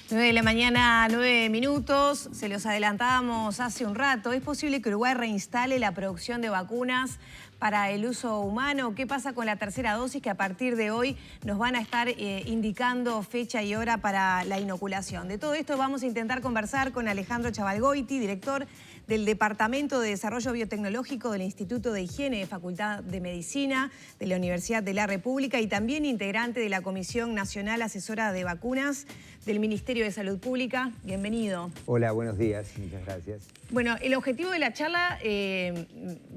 9 de la mañana, 9 minutos. Se los adelantábamos hace un rato. ¿Es posible que Uruguay reinstale la producción de vacunas para el uso humano? ¿Qué pasa con la tercera dosis que a partir de hoy nos van a estar indicando fecha y hora para la inoculación? De todo esto vamos a intentar conversar con Alejandro Chavalgoiti, director del Departamento de Desarrollo Biotecnológico del Instituto de Higiene de Facultad de Medicina de la Universidad de la República y también integrante de la Comisión Nacional Asesora de Vacunas del Ministerio de Salud Pública. Bienvenido. Hola, buenos días. Muchas gracias. Bueno, el objetivo de la charla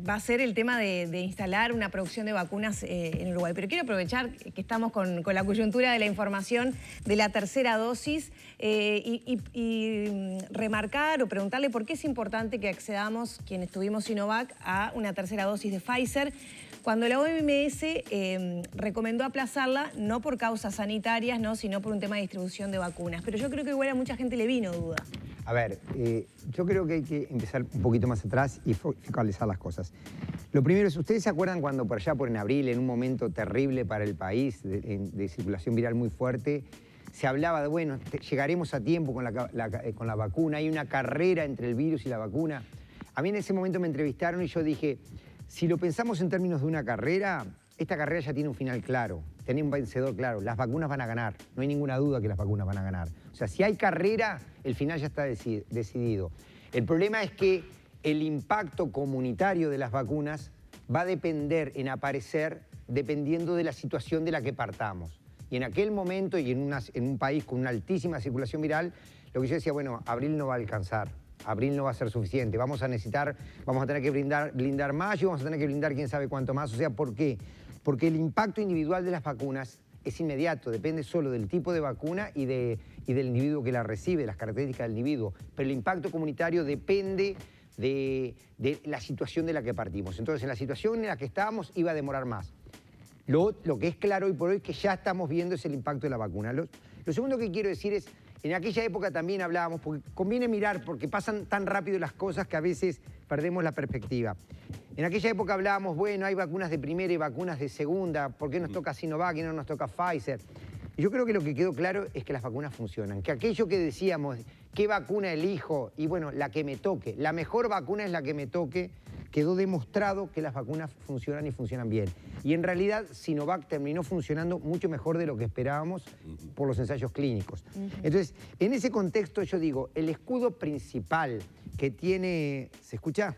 va a ser el tema de instalar una producción de vacunas en Uruguay. Pero quiero aprovechar que estamos con la coyuntura de la información de la tercera dosis y remarcar o preguntarle por qué es importante que accedamos, quienes tuvimos Sinovac, a una tercera dosis de Pfizer, cuando la OMS recomendó aplazarla, no por causas sanitarias, ¿no?, sino por un tema de distribución de vacunas. Pero yo creo que igual a mucha gente le vino duda. A ver, yo creo que hay que empezar un poquito más atrás y focalizar las cosas. Lo primero es, ¿ustedes se acuerdan cuando por allá, por en abril, en un momento terrible para el país, de circulación viral muy fuerte, se hablaba de, bueno, llegaremos a tiempo con la vacuna, hay una carrera entre el virus y la vacuna? A mí en ese momento me entrevistaron y yo dije, si lo pensamos en términos de una carrera, esta carrera ya tiene un final claro, tiene un vencedor claro, las vacunas van a ganar, no hay ninguna duda que las vacunas van a ganar. O sea, si hay carrera, el final ya está decidido. El problema es que el impacto comunitario de las vacunas va a depender en aparecer dependiendo de la situación de la que partamos. Y en aquel momento y en un país con una altísima circulación viral, lo que yo decía, bueno, abril no va a alcanzar. Abril no va a ser suficiente, vamos a tener que blindar mayo, vamos a tener que blindar quién sabe cuánto más. O sea, ¿por qué? Porque el impacto individual de las vacunas es inmediato, depende solo del tipo de vacuna y del individuo que la recibe, de las características del individuo. Pero el impacto comunitario depende de la situación de la que partimos. Entonces, en la situación en la que estábamos iba a demorar más. Lo que es claro hoy por hoy que ya estamos viendo es el impacto de la vacuna. Lo segundo que quiero decir es, en aquella época también hablábamos, porque conviene mirar, porque pasan tan rápido las cosas que a veces perdemos la perspectiva. En aquella época hablábamos, bueno, hay vacunas de primera y vacunas de segunda, ¿por qué nos toca Sinovac y no nos toca Pfizer? Y yo creo que lo que quedó claro es que las vacunas funcionan, que aquello que decíamos, ¿qué vacuna elijo? Y bueno, la que me toque, la mejor vacuna es la que me toque, quedó demostrado que las vacunas funcionan y funcionan bien. Y en realidad Sinovac terminó funcionando mucho mejor de lo que esperábamos por los ensayos clínicos. Entonces, en ese contexto yo digo, el escudo principal que tiene... ¿Se escucha?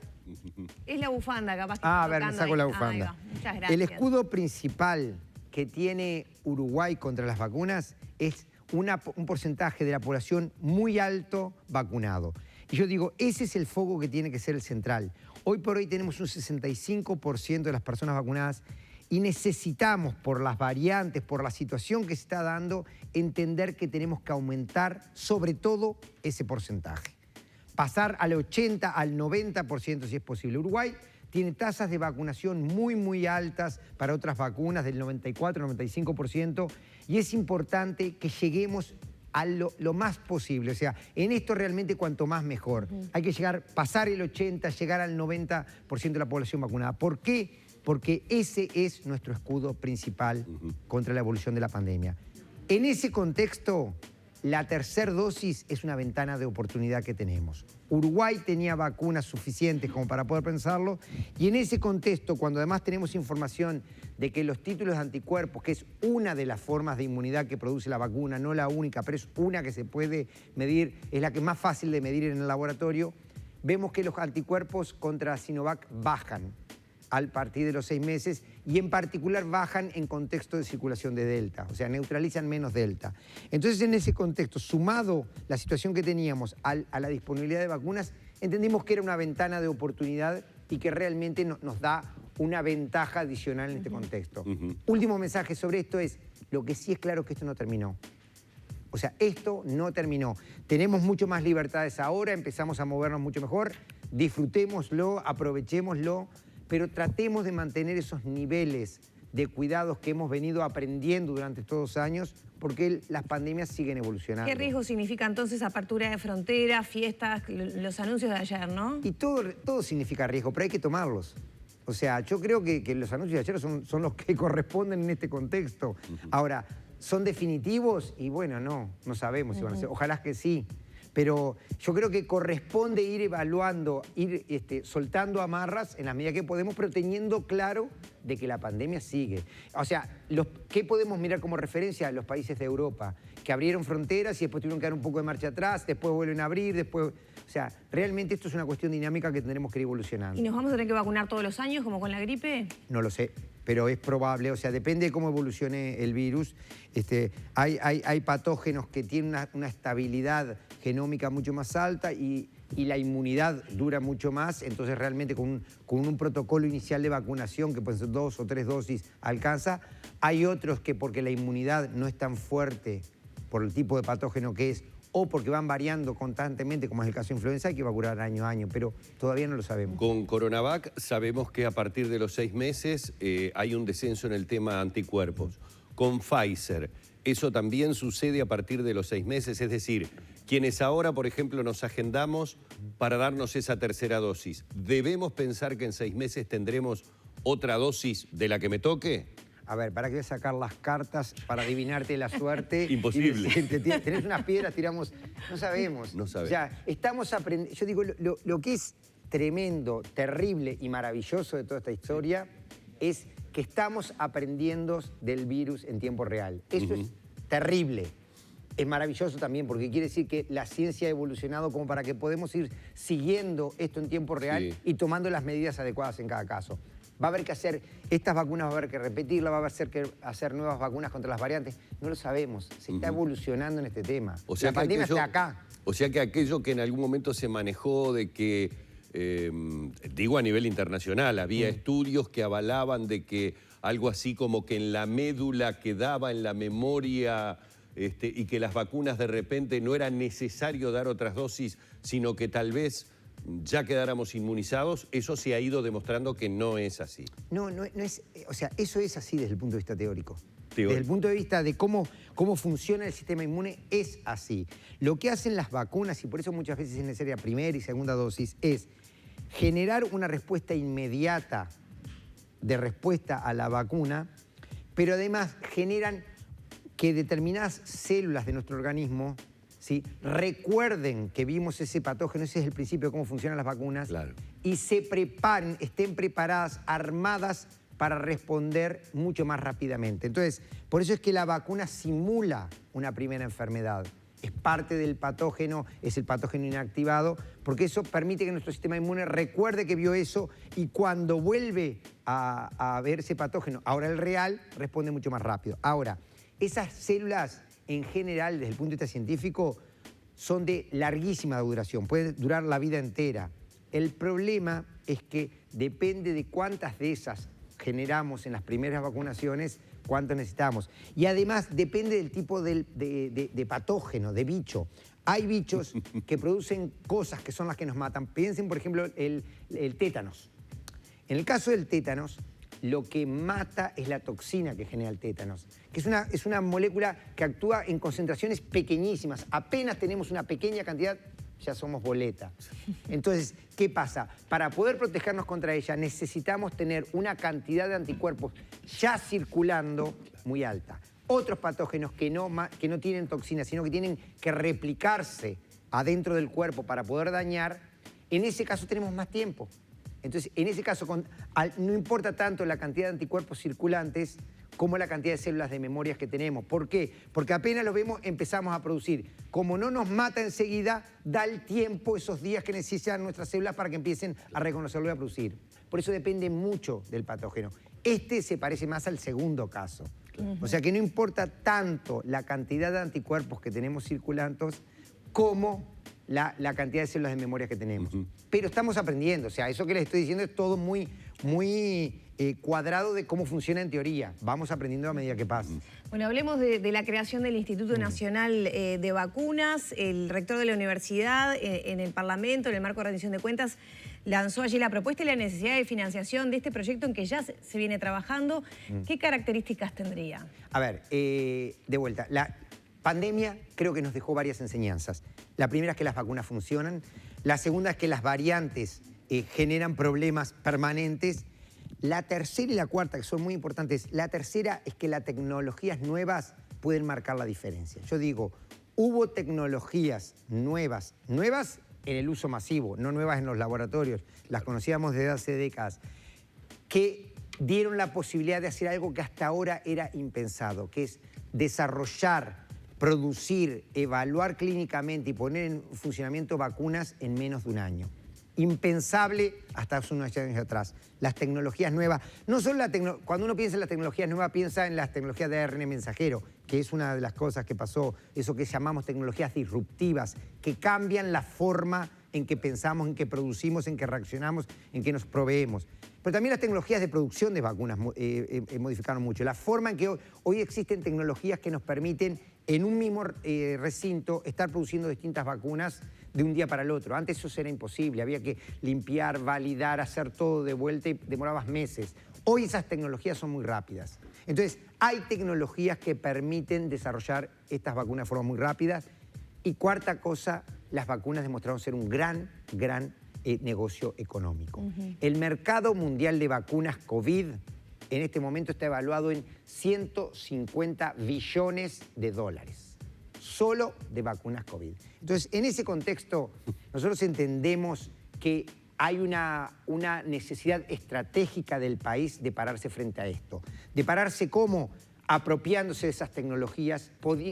Es la bufanda, capaz que a ver, me saco la bufanda. Muchas gracias. El escudo principal que tiene Uruguay contra las vacunas es un porcentaje de la población muy alto vacunado. Y yo digo, ese es el foco que tiene que ser el central. Hoy por hoy tenemos un 65% de las personas vacunadas y necesitamos, por las variantes, por la situación que se está dando, entender que tenemos que aumentar sobre todo ese porcentaje. Pasar al 80, al 90% si es posible. Uruguay tiene tasas de vacunación muy, muy altas para otras vacunas del 94, 95%, y es importante que lleguemos a lo más posible. O sea, en esto realmente cuanto más mejor. Hay que pasar el 80, llegar al 90% de la población vacunada. ¿Por qué? Porque ese es nuestro escudo principal contra la evolución de la pandemia. En ese contexto, la tercera dosis es una ventana de oportunidad que tenemos. Uruguay tenía vacunas suficientes como para poder pensarlo, y en ese contexto, cuando además tenemos información de que los títulos de anticuerpos, que es una de las formas de inmunidad que produce la vacuna, no la única, pero es una que se puede medir, es la que es más fácil de medir en el laboratorio, vemos que los anticuerpos contra Sinovac bajan al partir de los 6 meses y en particular bajan en contexto de circulación de Delta, o sea, neutralizan menos Delta. Entonces, en ese contexto, sumado la situación que teníamos a la disponibilidad de vacunas, entendimos que era una ventana de oportunidad y que realmente nos da una ventaja adicional en este contexto. Último mensaje sobre esto es, lo que sí es claro es que esto no terminó. O sea, esto no terminó. Tenemos mucho más libertades ahora, empezamos a movernos mucho mejor, disfrutémoslo, aprovechémoslo, pero tratemos de mantener esos niveles de cuidados que hemos venido aprendiendo durante estos 2 años, porque las pandemias siguen evolucionando. ¿Qué riesgo significa entonces apertura de fronteras, fiestas, los anuncios de ayer, no? Y todo significa riesgo, pero hay que tomarlos. O sea, yo creo que los anuncios de ayer son los que corresponden en este contexto. Ahora, ¿Son definitivos? Y bueno, no sabemos si van a ser. Ojalá que sí. Pero yo creo que corresponde ir evaluando, ir soltando amarras en la medida que podemos, pero teniendo claro de que la pandemia sigue. O sea, ¿qué podemos mirar como referencia? Los países de Europa, que abrieron fronteras y después tuvieron que dar un poco de marcha atrás, después vuelven a abrir, después... O sea, realmente esto es una cuestión dinámica que tendremos que ir evolucionando. ¿Y nos vamos a tener que vacunar todos los años, como con la gripe? No lo sé, pero es probable, o sea, depende de cómo evolucione el virus. Hay patógenos que tienen una estabilidad genómica mucho más alta y la inmunidad dura mucho más, entonces realmente con un protocolo inicial de vacunación, que pueden ser 2 o 3 dosis, alcanza. Hay otros que porque la inmunidad no es tan fuerte por el tipo de patógeno que es, o porque van variando constantemente, como es el caso de influenza, hay que vacunar año a año, pero todavía no lo sabemos. Con Coronavac sabemos que a partir de los 6 meses hay un descenso en el tema anticuerpos. Con Pfizer, ¿eso también sucede a partir de los 6 meses? Es decir, quienes ahora, por ejemplo, nos agendamos para darnos esa tercera dosis, ¿debemos pensar que en 6 meses tendremos otra dosis de la que me toque? A ver, ¿para qué voy a sacar las cartas para adivinarte la suerte? Imposible. Tenés unas piedras, tiramos... No sabemos. No sabemos. O sea, estamos aprendiendo... Yo digo, lo que es tremendo, terrible y maravilloso de toda esta historia es que estamos aprendiendo del virus en tiempo real. Eso es terrible. Es maravilloso también porque quiere decir que la ciencia ha evolucionado como para que podamos ir siguiendo esto en tiempo real y tomando las medidas adecuadas en cada caso. Va a haber que hacer, estas vacunas va a haber que repetirlas, va a haber que hacer nuevas vacunas contra las variantes. No lo sabemos, se está evolucionando en este tema. O sea, la pandemia está acá. O sea que aquello que en algún momento se manejó de que, digo a nivel internacional, había estudios que avalaban de que algo así como que en la médula quedaba en la memoria y que las vacunas de repente no era necesario dar otras dosis, sino que tal vez ya quedáramos inmunizados, eso se ha ido demostrando que no es así. No es, o sea, eso es así desde el punto de vista teórico. Desde el punto de vista de cómo funciona el sistema inmune, es así. Lo que hacen las vacunas, y por eso muchas veces es necesaria primera y segunda dosis, es generar una respuesta inmediata de respuesta a la vacuna, pero además generan que determinadas células de nuestro organismo, ¿sí?, recuerden que vimos ese patógeno, ese es el principio de cómo funcionan las vacunas, y se preparen, estén preparadas, armadas para responder mucho más rápidamente. Entonces, por eso es que la vacuna simula una primera enfermedad. Es parte del patógeno, es el patógeno inactivado, porque eso permite que nuestro sistema inmune recuerde que vio eso y cuando vuelve a ver ese patógeno, ahora el real, responde mucho más rápido. Ahora, esas células en general, desde el punto de vista científico, son de larguísima duración, pueden durar la vida entera. El problema es que depende de cuántas de esas generamos en las primeras vacunaciones, cuánto necesitamos. Y además depende del tipo de patógeno, de bicho. Hay bichos que producen cosas que son las que nos matan. Piensen, por ejemplo, el tétanos. En el caso del tétanos, lo que mata es la toxina que genera el tétanos, que es una molécula que actúa en concentraciones pequeñísimas. Apenas tenemos una pequeña cantidad, ya somos boleta. Entonces, ¿qué pasa? Para poder protegernos contra ella necesitamos tener una cantidad de anticuerpos ya circulando muy alta. Otros patógenos que no tienen toxinas, sino que tienen que replicarse adentro del cuerpo para poder dañar, en ese caso tenemos más tiempo. Entonces, en ese caso, no importa tanto la cantidad de anticuerpos circulantes como la cantidad de células de memorias que tenemos. ¿Por qué? Porque apenas lo vemos, empezamos a producir. Como no nos mata enseguida, da el tiempo, esos días que necesitan nuestras células para que empiecen a reconocerlo y a producir. Por eso depende mucho del patógeno. Este se parece más al segundo caso. O sea que no importa tanto la cantidad de anticuerpos que tenemos circulantes como la cantidad de células de memoria que tenemos. Pero estamos aprendiendo, o sea, eso que les estoy diciendo es todo muy cuadrado de cómo funciona en teoría. Vamos aprendiendo a medida que pasa. Bueno, hablemos de la creación del Instituto Nacional de Vacunas. El rector de la universidad, en el Parlamento, en el marco de rendición de cuentas, lanzó allí la propuesta y la necesidad de financiación de este proyecto en que ya se viene trabajando. ¿Qué características tendría? A ver, de vuelta, la pandemia creo que nos dejó varias enseñanzas. La primera es que las vacunas funcionan. La segunda es que las variantes generan problemas permanentes. La tercera y la cuarta, que son muy importantes, la tercera es que las tecnologías nuevas pueden marcar la diferencia. Yo digo, hubo tecnologías nuevas en el uso masivo, no nuevas en los laboratorios, las conocíamos desde hace décadas, que dieron la posibilidad de hacer algo que hasta ahora era impensado, que es desarrollar, producir, evaluar clínicamente y poner en funcionamiento vacunas en menos de un año. Impensable hasta hace unos años atrás. Las tecnologías nuevas, no solo cuando uno piensa en las tecnologías nuevas, piensa en las tecnologías de ARN mensajero, que es una de las cosas que pasó, eso que llamamos tecnologías disruptivas, que cambian la forma en que pensamos, en que producimos, en que reaccionamos, en que nos proveemos. Pero también las tecnologías de producción de vacunas modificaron mucho. La forma en que hoy existen tecnologías que nos permiten en un mismo recinto estar produciendo distintas vacunas de un día para el otro. Antes eso era imposible, había que limpiar, validar, hacer todo de vuelta y demorabas meses. Hoy esas tecnologías son muy rápidas. Entonces, hay tecnologías que permiten desarrollar estas vacunas de forma muy rápida. Y cuarta cosa, las vacunas demostraron ser un gran negocio económico. El mercado mundial de vacunas COVID en este momento está evaluado en 150 billones de dólares, solo de vacunas COVID. Entonces, en ese contexto, nosotros entendemos que hay una necesidad estratégica del país de pararse frente a esto. De pararse como apropiándose de esas tecnologías,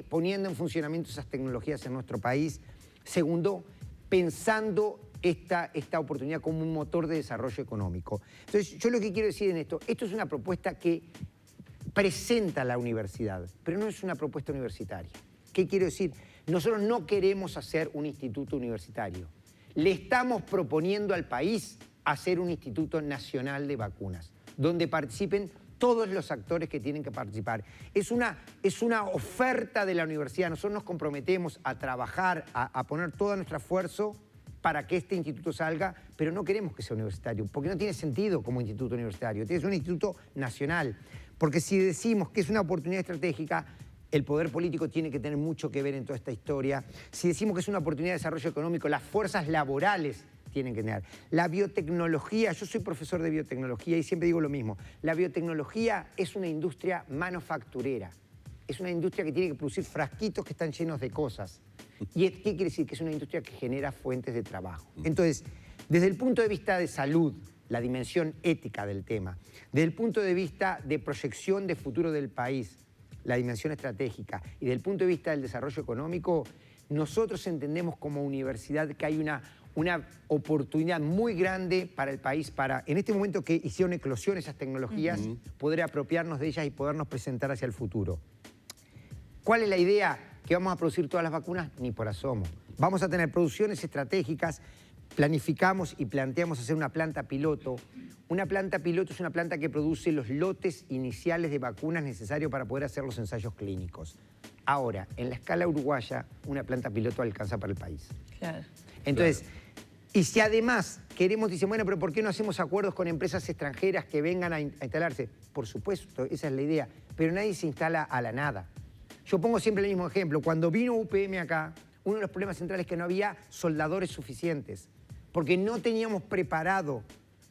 poniendo en funcionamiento esas tecnologías en nuestro país. Segundo, pensando esta oportunidad como un motor de desarrollo económico. Entonces, yo lo que quiero decir en esto es una propuesta que presenta la universidad, pero no es una propuesta universitaria. ¿Qué quiero decir? Nosotros no queremos hacer un instituto universitario. Le estamos proponiendo al país hacer un instituto nacional de vacunas, donde participen todos los actores que tienen que participar. Es una oferta de la universidad. Nosotros nos comprometemos a trabajar, a poner todo nuestro esfuerzo para que este instituto salga, pero no queremos que sea universitario, porque no tiene sentido como instituto universitario. Es un instituto nacional, porque si decimos que es una oportunidad estratégica, el poder político tiene que tener mucho que ver en toda esta historia. Si decimos que es una oportunidad de desarrollo económico, las fuerzas laborales tienen que tener. La biotecnología, yo soy profesor de biotecnología y siempre digo lo mismo, la biotecnología es una industria manufacturera, es una industria que tiene que producir frasquitos que están llenos de cosas. ¿Y qué quiere decir? Que es una industria que genera fuentes de trabajo. Entonces, desde el punto de vista de salud, la dimensión ética del tema, desde el punto de vista de proyección de futuro del país, la dimensión estratégica, y desde el punto de vista del desarrollo económico, nosotros entendemos como universidad que hay una oportunidad muy grande para el país, para, en este momento que hicieron eclosión esas tecnologías, poder apropiarnos de ellas y podernos presentar hacia el futuro. ¿Cuál es la idea? ¿Que vamos a producir todas las vacunas? Ni por asomo. Vamos a tener producciones estratégicas, planificamos y planteamos hacer una planta piloto. Una planta piloto es una planta que produce los lotes iniciales de vacunas necesarios para poder hacer los ensayos clínicos. Ahora, en la escala uruguaya, una planta piloto alcanza para el país. Claro. Entonces, y si además queremos, dicen, bueno, pero ¿por qué no hacemos acuerdos con empresas extranjeras que vengan a instalarse? Por supuesto, esa es la idea, pero nadie se instala a la nada. Yo pongo siempre el mismo ejemplo. Cuando vino UPM acá, uno de los problemas centrales es que no había soldadores suficientes, porque no teníamos preparado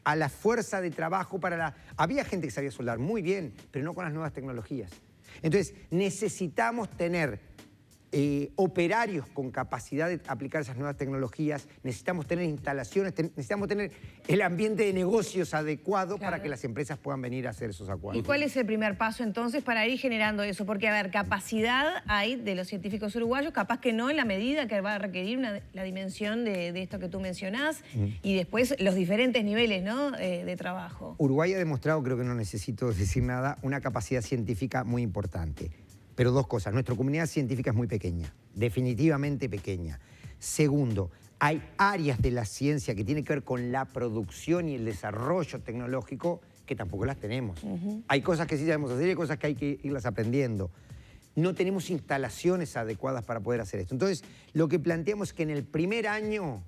a la fuerza de trabajo para la... Había gente que sabía soldar muy bien, pero no con las nuevas tecnologías. Entonces, necesitamos tener operarios con capacidad de aplicar esas nuevas tecnologías, necesitamos tener instalaciones, necesitamos tener el ambiente de negocios adecuado para que las empresas puedan venir a hacer esos acuerdos. ¿Y cuál es el primer paso entonces para ir generando eso? Porque, a ver, capacidad hay de los científicos uruguayos, capaz que no en la medida que va a requerir la dimensión de esto que tú mencionás, y después los diferentes niveles, ¿no?, de trabajo. Uruguay ha demostrado, creo que no necesito decir nada, una capacidad científica muy importante. Pero dos cosas, nuestra comunidad científica es muy pequeña, definitivamente pequeña. Segundo, hay áreas de la ciencia que tienen que ver con la producción y el desarrollo tecnológico que tampoco las tenemos. Hay cosas que sí sabemos hacer y hay cosas que hay que irlas aprendiendo. No tenemos instalaciones adecuadas para poder hacer esto. Entonces, lo que planteamos es que en el primer año,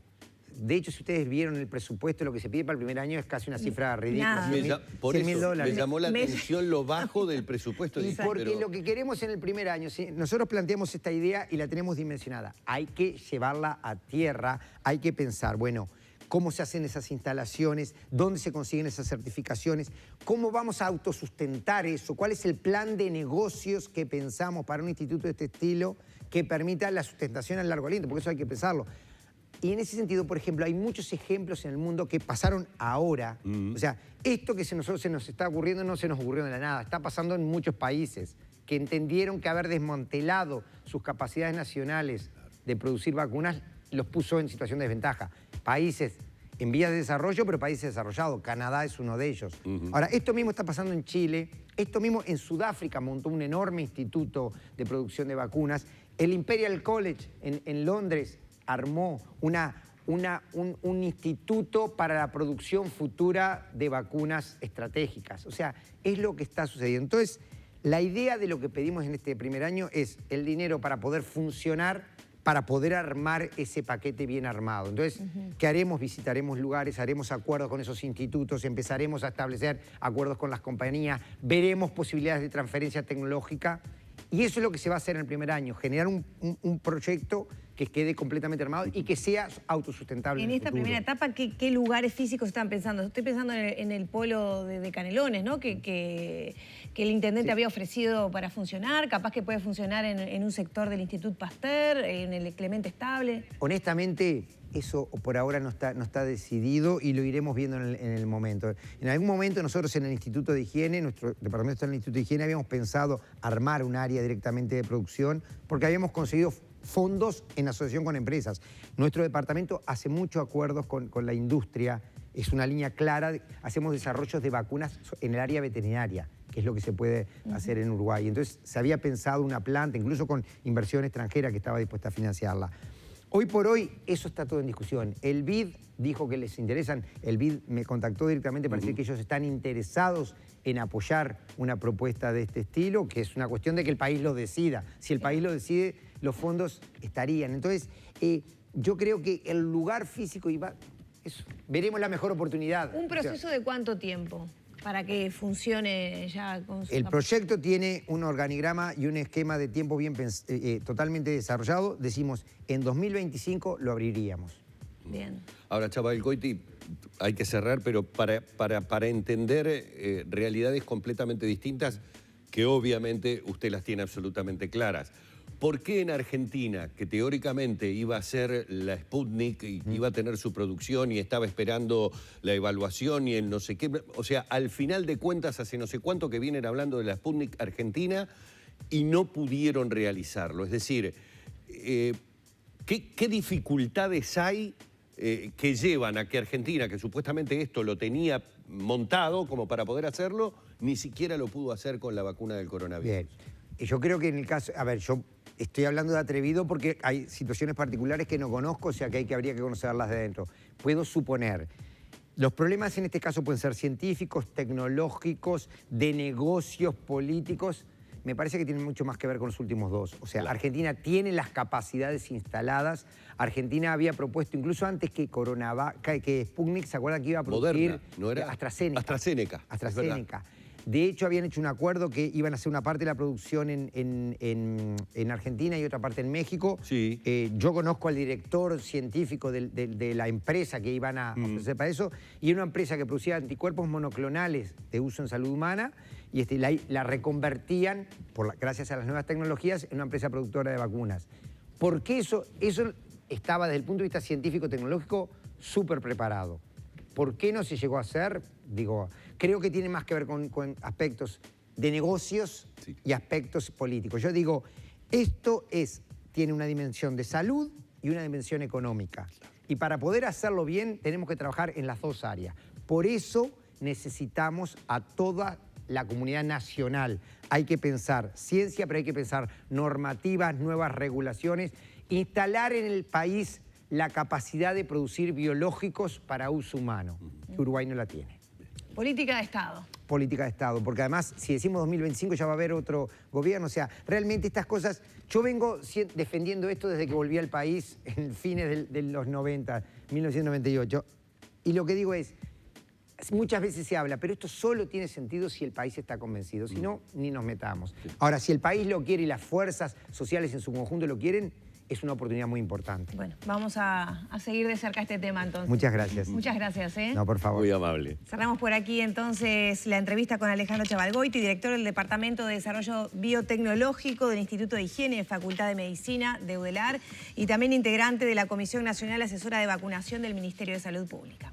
de hecho, si ustedes vieron el presupuesto, lo que se pide para el primer año es casi una cifra ridícula. Por eso $100.000. me llamó la atención lo bajo del presupuesto. Porque lo que queremos en el primer año, ¿sí? Nosotros planteamos esta idea y la tenemos dimensionada. Hay que llevarla a tierra, hay que pensar, bueno, cómo se hacen esas instalaciones, dónde se consiguen esas certificaciones, cómo vamos a autosustentar eso, cuál es el plan de negocios que pensamos para un instituto de este estilo que permita la sustentación a largo aliento, porque eso hay que pensarlo. Y en ese sentido, por ejemplo, hay muchos ejemplos en el mundo que pasaron ahora. O sea, esto que nosotros se nos está ocurriendo no se nos ocurrió de la nada, está pasando en muchos países que entendieron que haber desmantelado sus capacidades nacionales de producir vacunas los puso en situación de desventaja. Países en vías de desarrollo, pero países desarrollados. Canadá es uno de ellos. Ahora, esto mismo está pasando en Chile, esto mismo en Sudáfrica montó un enorme instituto de producción de vacunas. El Imperial College en Londres armó un instituto para la producción futura de vacunas estratégicas. O sea, es lo que está sucediendo. Entonces, la idea de lo que pedimos en este primer año es el dinero para poder funcionar, para poder armar ese paquete bien armado. Entonces, ¿qué haremos? Visitaremos lugares, haremos acuerdos con esos institutos, empezaremos a establecer acuerdos con las compañías, veremos posibilidades de transferencia tecnológica. Y eso es lo que se va a hacer en el primer año, generar un proyecto que quede completamente armado y que sea autosustentable. En esta primera etapa, ¿qué lugares físicos están pensando? Estoy pensando en el polo de Canelones, ¿no? Que el intendente había ofrecido para funcionar, capaz que puede funcionar en un sector del Instituto Pasteur, en el Clemente Estable. Honestamente, eso por ahora no está decidido y lo iremos viendo en el momento. En algún momento nosotros en el Instituto de Higiene, nuestro departamento está en el Instituto de Higiene, habíamos pensado armar un área directamente de producción porque habíamos conseguido fondos en asociación con empresas. Nuestro departamento hace muchos acuerdos con la industria, es una línea clara, hacemos desarrollos de vacunas en el área veterinaria, que es lo que se puede hacer en Uruguay. Entonces se había pensado una planta, incluso con inversión extranjera que estaba dispuesta a financiarla. Hoy por hoy eso está todo en discusión. El BID dijo que les interesan, el BID me contactó directamente para decir que ellos están interesados en apoyar una propuesta de este estilo, que es una cuestión de que el país lo decida. Si el país lo decide, los fondos estarían. Entonces, yo creo que el lugar físico veremos la mejor oportunidad. ¿Un proceso de cuánto tiempo para que funcione ya con su El proyecto tiene un organigrama y un esquema de tiempo totalmente desarrollado. Decimos, en 2025 lo abriríamos. Bien. Ahora, Chavalcoiti, hay que cerrar, pero para entender realidades completamente distintas, que obviamente usted las tiene absolutamente claras. ¿Por qué en Argentina, que teóricamente iba a ser la Sputnik, y iba a tener su producción y estaba esperando la evaluación y el no sé qué? O sea, al final de cuentas, hace no sé cuánto que vienen hablando de la Sputnik Argentina y no pudieron realizarlo. Es decir, ¿qué dificultades hay que llevan a que Argentina, que supuestamente esto lo tenía montado como para poder hacerlo, ni siquiera lo pudo hacer con la vacuna del coronavirus? Bien. Yo creo que en el caso, a ver, yo estoy hablando de atrevido porque hay situaciones particulares que no conozco, o sea que habría que conocerlas de dentro. Puedo suponer. Los problemas en este caso pueden ser científicos, tecnológicos, de negocios, políticos. Me parece que tienen mucho más que ver con los últimos dos. O sea, Argentina tiene las capacidades instaladas. Argentina había propuesto, incluso antes que que Sputnik, ¿se acuerdan que iba a producir? Moderna, ¿no era? AstraZeneca. De hecho, habían hecho un acuerdo que iban a hacer una parte de la producción en Argentina y otra parte en México. Sí. Yo conozco al director científico de la empresa que iban a ofrecer para eso, y era una empresa que producía anticuerpos monoclonales de uso en salud humana, y la reconvertían, gracias a las nuevas tecnologías, en una empresa productora de vacunas. Porque eso estaba desde el punto de vista científico-tecnológico súper preparado. ¿Por qué no se llegó a hacer? Digo, creo que tiene más que ver con aspectos de negocios y aspectos políticos. Yo digo, esto tiene una dimensión de salud y una dimensión económica. Y para poder hacerlo bien tenemos que trabajar en las dos áreas. Por eso necesitamos a toda la comunidad nacional. Hay que pensar ciencia, pero hay que pensar normativas, nuevas regulaciones, instalar en el país la capacidad de producir biológicos para uso humano, que Uruguay no la tiene. Política de Estado. Política de Estado, porque además, si decimos 2025 ya va a haber otro gobierno. O sea, realmente estas cosas... Yo vengo defendiendo esto desde que volví al país en fines de los 90, 1998. Y lo que digo es, muchas veces se habla, pero esto solo tiene sentido si el país está convencido. Si no, ni nos metamos. Ahora, si el país lo quiere y las fuerzas sociales en su conjunto lo quieren, es una oportunidad muy importante. Bueno, vamos a seguir de cerca este tema entonces. Muchas gracias. Muchas gracias. No, por favor. Muy amable. Cerramos por aquí entonces la entrevista con Alejandro Chavalgoiti, director del Departamento de Desarrollo Biotecnológico del Instituto de Higiene y Facultad de Medicina de UDELAR y también integrante de la Comisión Nacional Asesora de Vacunación del Ministerio de Salud Pública.